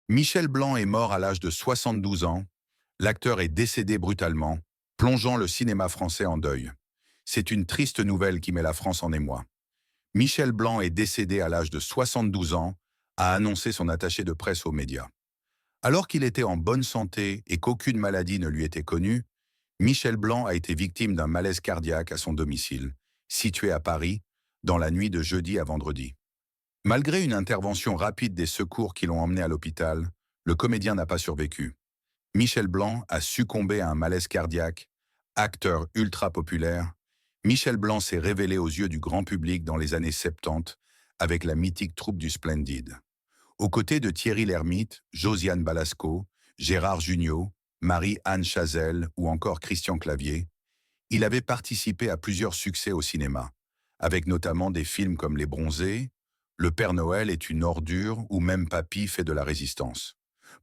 Michel Blanc est mort à l'âge de 72 ans. L'acteur est décédé brutalement, plongeant le cinéma français en deuil. C'est une triste nouvelle qui met la France en émoi. Michel Blanc est décédé à l'âge de 72 ans, a annoncé son attaché de presse aux médias. Alors qu'il était en bonne santé et qu'aucune maladie ne lui était connue, Michel Blanc a été victime d'un malaise cardiaque à son domicile, situé à Paris, dans la nuit de jeudi à vendredi. Malgré une intervention rapide des secours qui l'ont emmené à l'hôpital, le comédien n'a pas survécu. Michel Blanc a succombé à un malaise cardiaque. Acteur ultra populaire, Michel Blanc s'est révélé aux yeux du grand public dans les années 70 avec la mythique troupe du Splendid. Aux côtés de Thierry Lhermitte, Josiane Balasco, Gérard Jugnot, Marie-Anne Chazelle ou encore Christian Clavier, il avait participé à plusieurs succès au cinéma, avec notamment des films comme Les Bronzés, Le Père Noël est une ordure ou même Papy fait de la résistance.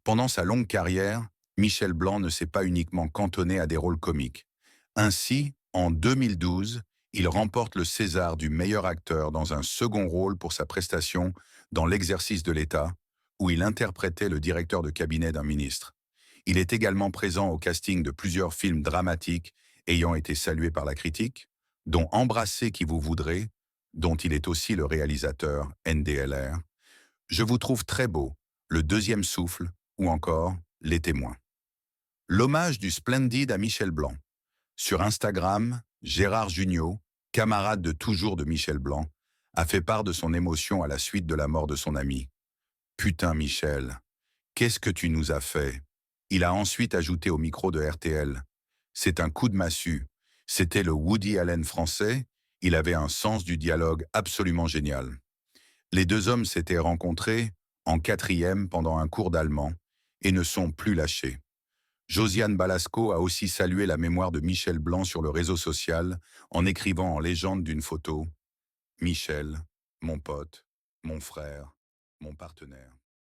Pendant sa longue carrière, Michel Blanc ne s'est pas uniquement cantonné à des rôles comiques. Ainsi, en 2012, il remporte le César du meilleur acteur dans un second rôle pour sa prestation dans L'exercice de l'État, où il interprétait le directeur de cabinet d'un ministre. Il est également présent au casting de plusieurs films dramatiques ayant été salués par la critique, dont Embrassez qui vous voudrez, dont il est aussi le réalisateur NDLR. Je vous trouve très beau, Le deuxième souffle, ou encore Les témoins. L'hommage du Splendid à Michel Blanc. Sur Instagram, Gérard Jugnot, camarade de toujours de Michel Blanc, a fait part de son émotion à la suite de la mort de son ami. Putain Michel, qu'est-ce que tu nous as fait? Il a ensuite ajouté au micro de RTL. C'est un coup de massue. C'était le Woody Allen français, il avait un sens du dialogue absolument génial. Les deux hommes s'étaient rencontrés en quatrième pendant un cours d'allemand et ne sont plus lâchés. Josiane Balasco a aussi salué la mémoire de Michel Blanc sur le réseau social en écrivant en légende d'une photo « Michel, mon pote, mon frère, mon partenaire ».